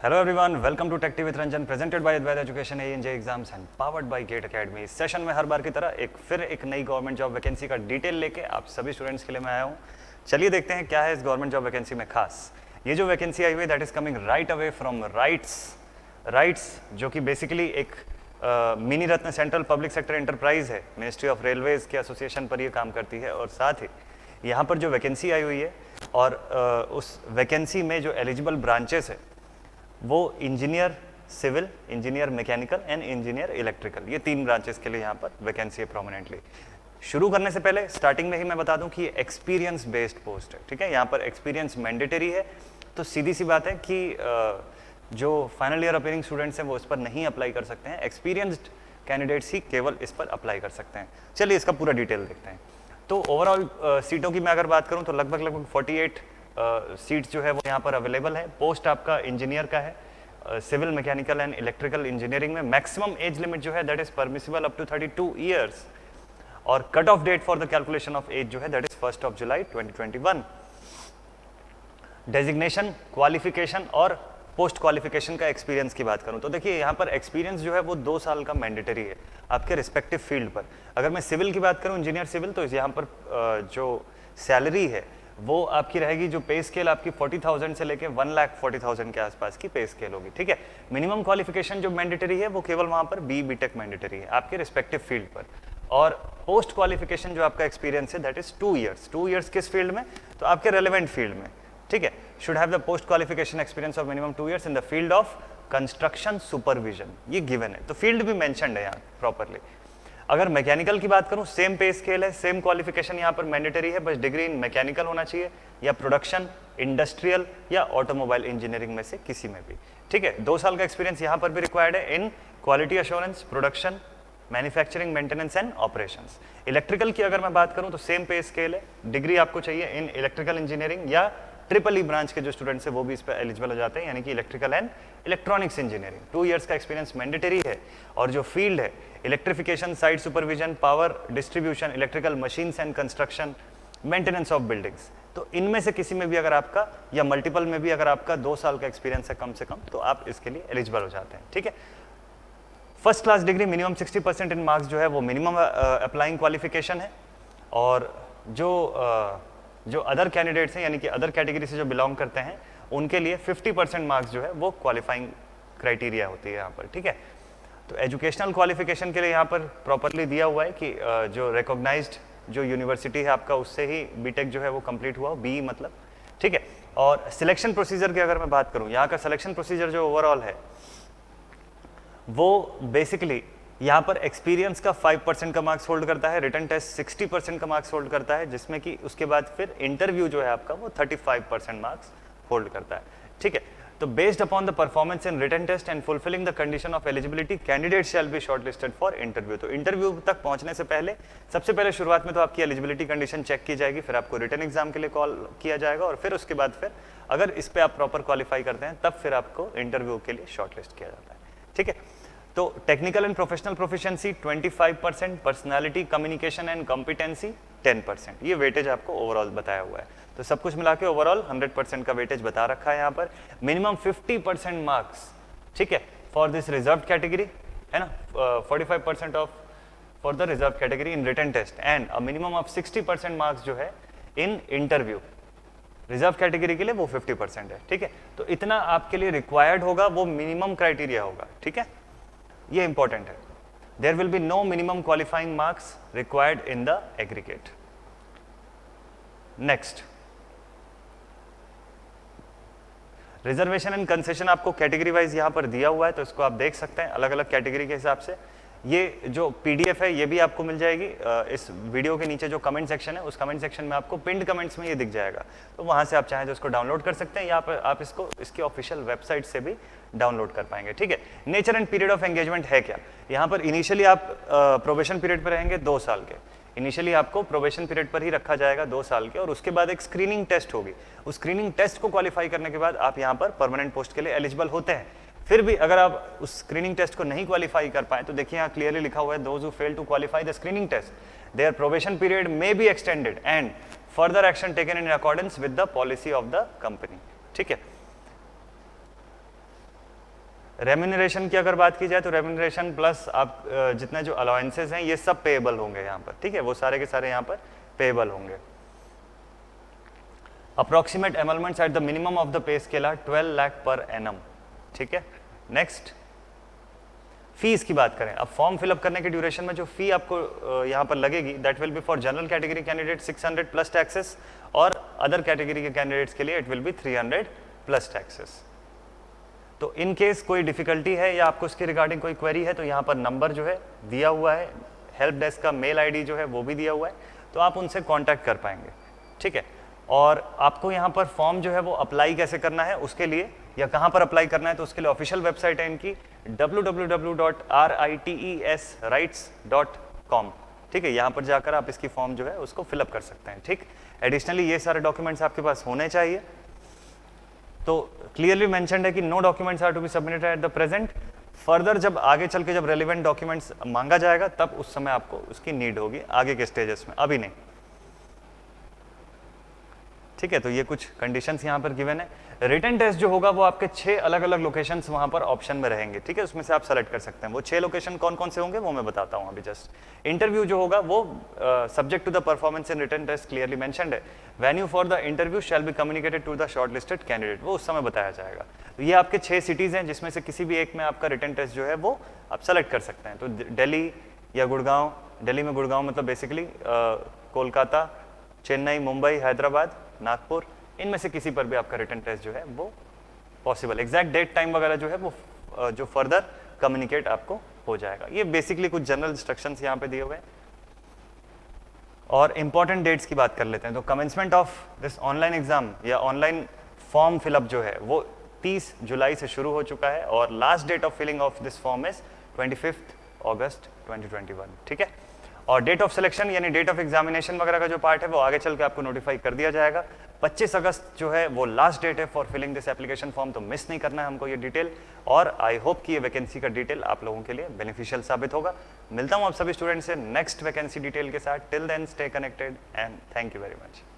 Hello everyone, welcome to Tech Tea with Ranjan, presented by Advaita Education ANJ Exams and powered by GATE Academy। इस session में हर बार की तरह एक नई government job vacancy का detail लेके आप सभी स्टूडेंट्स के लिए मैं आया हूँ। चलिए देखते हैं क्या है इस गवर्नमेंट जॉब वैकेंसी में खास। ये जो वैकेंसी आई हुई है that is coming right away from rights जो कि बेसिकली एक मिनी रत्न सेंट्रल पब्लिक सेक्टर एंटरप्राइज है, मिनिस्ट्री ऑफ रेलवेज के एसोसिएशन पर ये काम करती है। और साथ ही यहाँ पर जो वैकेंसी आई हुई है और उस वैकेंसी में जो एलिजिबल ब्रांचेस है वो engineer civil, engineer mechanical and engineer electrical, ये तीन ब्रांचेस के लिए यहाँ पर वैकेंसी है प्रोमिनेंटली। शुरू करने से पहले स्टार्टिंग में ही मैं बता दूं कि ये एक्सपीरियंस बेस्ड पोस्ट है, ठीक है। यहाँ पर एक्सपीरियंस मैंडेटरी है, तो सीधी सी बात है कि जो फाइनल ईयर अपीयरिंग स्टूडेंट्स हैं वो इस पर नहीं अप्लाई कर सकते हैं, एक्सपीरियंस्ड कैंडिडेट्स ही केवल इस पर अप्लाई कर सकते हैं। चलिए इसका पूरा डिटेल देखते हैं। तो ओवरऑल सीटों की मैं अगर बात करूँ तो लगभग 48 सीट्स जो है वो यहाँ पर अवेलेबल है। पोस्ट आपका इंजीनियर का है, civil, mechanical and electrical engineering में। मैक्सिमम एज लिमिट जो है that is permissible up to 32 years और cut off date for the calculation of age जो है that is 1 July 2021। Designation, qualification और पोस्ट क्वालिफिकेशन का एक्सपीरियंस की बात करूं तो देखिए यहाँ पर एक्सपीरियंस जो है वो 2 साल का मैंडेटरी है आपके रिस्पेक्टिव फील्ड पर। अगर मैं सिविल की बात करूं, इंजीनियर सिविल, तो यहाँ पर जो सैलरी है वो आपकी रहेगी, जो पे स्केल आपकी 40,000 से लेके 1,40,000 के आसपास की पे स्केल होगी, ठीक है। मिनिमम क्वालिफिकेशन जो मैंडेटरी है वो केवल वहां पर BTech मैंडेटरी है आपके रिस्पेक्टिव फील्ड पर। और पोस्ट क्वालिफिकेशन जो आपका एक्सपीरियंस है दैट इज 2 ईयर्स। 2 ईयर्स किस फील्ड में? तो आपके रेलेवेंट फील्ड में, ठीक है। Should have the post qualification experience of minimum 2 years in the field of construction supervision, ये गिवन है, तो फील्ड भी मेंशन्ड है यहाँ प्रॉपरली। अगर मैकेनिकल की बात करूं, सेम पे स्केल है, सेम क्वालिफिकेशन यहाँ पर मैंडेटरी है, बस डिग्री इन मैकेनिकल होना चाहिए या प्रोडक्शन, इंडस्ट्रियल या ऑटोमोबाइल इंजीनियरिंग में से किसी में भी, ठीक है। 2 साल का एक्सपीरियंस यहाँ पर भी रिक्वायर्ड है in quality assurance, production, manufacturing, maintenance and operations. Electrical की अगर मैं बात करूं तो सेम पे स्केल है, डिग्री आपको चाहिए इन इलेक्ट्रिकल इंजीनियरिंग या ट्रिपल ई ब्रांच के जो स्टूडेंट्स हैं वो भी इस पर एलिजिबल हो जाते हैं, यानी कि electrical and electronics engineering. 2 years का एक्सपीरियंस मैंडेटरी है। और जो फील्ड है electrification, site supervision, power distribution, electrical machines and construction, maintenance of buildings, तो इनमें से किसी में भी अगर आपका या मल्टीपल में भी अगर आपका 2 साल का एक्सपीरियंस है कम से कम, तो आप इसके लिए एलिजिबल हो जाते हैं, ठीक है। फर्स्ट क्लास डिग्री मिनिमम 60% इन मार्क्स जो है वो मिनिमम अप्लाइंग क्वालिफिकेशन है। और जो अदर कैंडिडेट्स हैं यानी कि अदर कैटेगरी से जो बिलोंग करते हैं उनके लिए 50% मार्क्स जो है वो क्वालिफाइंग क्राइटेरिया होती है यहाँ पर, ठीक है। तो एजुकेशनल क्वालिफिकेशन के लिए यहाँ पर प्रॉपरली दिया हुआ है कि जो रिकॉग्नाइज्ड जो यूनिवर्सिटी है आपका उससे ही BTech जो है वो कंप्लीट हुआ, BE मतलब, ठीक है। और सिलेक्शन प्रोसीजर की अगर मैं बात करूँ, यहाँ का सिलेक्शन प्रोसीजर जो ओवरऑल है वो बेसिकली यहाँ पर एक्सपीरियंस का 5% का मार्क्स होल्ड करता है, रिटन टेस्ट 60% का मार्क्स होल्ड करता है, जिसमें कि उसके बाद फिर इंटरव्यू जो है आपका वो 35% मार्क्स होल्ड करता है, ठीक है। तो based upon the performance in written test and fulfilling the condition of eligibility, candidate shall be shortlisted for interview. तो इंटरव्यू तक पहुंचने से पहले सबसे पहले शुरुआत में तो आपकी एलिजिबिलिटी कंडीशन चेक की जाएगी, फिर आपको रिटन एग्जाम के लिए कॉल किया जाएगा और फिर उसके बाद फिर अगर इस पर आप प्रॉपर क्वालिफाई करते हैं तब फिर आपको इंटरव्यू के लिए शॉर्टलिस्ट किया जाता है, ठीक है। तो technical and professional proficiency 25%, personality, communication and competency 10%, ये वेटेज आपको ओवरऑल बताया हुआ है। तो सब कुछ मिला के ओवरऑल 100% का वेटेज बता रखा है यहाँ पर। मिनिमम 50% मार्क्स, ठीक है, फॉर दिस रिजर्व कैटेगरी, है ना, 45% of for the reserve category in written test and a minimum of 60% marks जो है इन इंटरव्यू। रिजर्व कैटेगरी के लिए वो 50% है, ठीक है। तो इतना आपके लिए रिक्वायर्ड होगा, वो मिनिमम क्राइटेरिया होगा, ठीक है, ये इंपॉर्टेंट है। There will be no minimum qualifying marks required in the aggregate. Next, reservation and concession आपको कैटेगरी वाइज यहां पर दिया हुआ है, तो इसको आप देख सकते हैं अलग अलग कैटेगरी के हिसाब से। ये जो PDF है ये भी आपको मिल जाएगी इस वीडियो के नीचे जो कमेंट सेक्शन है, उस कमेंट सेक्शन में आपको पिंड कमेंट्स में ये दिख जाएगा, तो वहां से आप चाहें तो इसको डाउनलोड कर सकते हैं या आप इसको इसकी ऑफिशियल वेबसाइट से भी डाउनलोड कर पाएंगे, ठीक है। Nature and period of engagement है क्या? यहाँ पर इनिशियली आप प्रोबेशन पीरियड पर रहेंगे 2 साल के, इनिशियली आपको प्रोबेशन पीरियड पर ही रखा जाएगा 2 साल के, और उसके बाद एक स्क्रीनिंग टेस्ट होगी। उस स्क्रीनिंग टेस्ट को क्वालिफाई करने के बाद आप यहाँ पर परमानेंट पोस्ट के लिए एलिजिबल होते हैं। फिर भी अगर आप उस स्क्रीनिंग टेस्ट को नहीं क्वालिफाई कर पाए तो देखिए यहाँ क्लियरली लिखा हुआ है, those who fail to qualify the screening test their probation period may be extended and further action taken in accordance with the policy of the company, ठीक है। रेम्यूनरेशन की अगर बात की जाए तो रेम्यूनरेशन प्लस आप जितने जो अलाउंसेस हैं ये सब पेएबल होंगे यहाँ पर, ठीक है, वो सारे के सारे यहाँ पर पेएबल होंगे। Approximate emoluments at the minimum of the pay scale are 12 lakh per annum, ठीक है। नेक्स्ट, फीस की बात करें, अब फॉर्म फिलअप करने के ड्यूरेशन में जो फी आपको यहाँ पर लगेगी that will be for general category candidate 600 plus taxes और अदर कैटेगरी के कैंडिडेट्स के लिए it will be 300 plus taxes. तो इन केस कोई डिफिकल्टी है या आपको इसके रिगार्डिंग कोई क्वेरी है तो यहाँ पर नंबर जो है दिया हुआ है, हेल्प डेस्क का मेल आईडी जो है वो भी दिया हुआ है, तो आप उनसे कांटेक्ट कर पाएंगे, ठीक है। और आपको यहाँ पर फॉर्म जो है वो अप्लाई कैसे करना है उसके लिए या कहाँ पर अप्लाई करना है तो उसके लिए ऑफिशियल वेबसाइट है इनकी www.ritesrights.com, ठीक है। यहाँ पर जाकर आप इसकी फॉर्म जो है उसको फिलअप कर सकते हैं, ठीक। एडिशनली ये सारे डॉक्यूमेंट्स आपके पास होने चाहिए। तो क्लियरली मेंशन्ड है कि no documents are to be submitted at the present, further जब आगे चल के जब रेलिवेंट डॉक्यूमेंट्स मांगा जाएगा तब उस समय आपको उसकी नीड होगी आगे के स्टेजेस में, अभी नहीं, ठीक है। तो ये कुछ कंडीशंस यहाँ पर गिवन है। रिटन टेस्ट जो होगा वो आपके 6 अलग अलग लोकेशंस वहाँ पर ऑप्शन में रहेंगे, ठीक है, उसमें से आप सेलेक्ट कर सकते हैं। वो 6 लोकेशन कौन कौन से होंगे वो मैं बताता हूँ अभी जस्ट। इंटरव्यू जो होगा वो subject to the performance in written test clearly mentioned है। Venue for the interview shall be communicated to the shortlisted candidate, वो उस समय बताया जाएगा। तो ये आपके 6 सिटीज़ हैं जिसमें से किसी भी एक में आपका रिटन टेस्ट जो है वो आप सेलेक्ट कर सकते हैं। तो दिल्ली या गुड़गांव, दिल्ली में गुड़गांव मतलब बेसिकली कोलकाता, चेन्नई, मुंबई, हैदराबाद, नागपुर, इनमें से किसी पर भी आपका रिटन टेस्ट जो है वो पॉसिबल। एग्जैक्ट डेट टाइम वगैरह जो है वो जो फर्दर कम्युनिकेट आपको हो जाएगा। ये बेसिकली कुछ जनरल इंस्ट्रक्शंस यहाँ पे दिए हुए हैं। और इंपॉर्टेंट डेट्स की बात कर लेते हैं। तो commencement of this online exam या ऑनलाइन फॉर्म फिलअप जो है वो 30 जुलाई से शुरू हो चुका है और last date of filling of this form is 25 August 2021, ठीक है। और डेट ऑफ सिलेक्शन यानी डेट ऑफ एग्जामिनेशन वगैरह का जो पार्ट है वो आगे चल के आपको नोटिफाई कर दिया जाएगा। 25 अगस्त जो है वो लास्ट डेट है for filling this application form, तो मिस नहीं करना है हमको ये डिटेल। और आई होप कि ये वैकेंसी का डिटेल आप लोगों के लिए बेनिफिशियल साबित होगा। मिलता हूँ आप सभी स्टूडेंट से नेक्स्ट वैकेंसी डिटेल के साथ। Till then stay connected and thank you very much.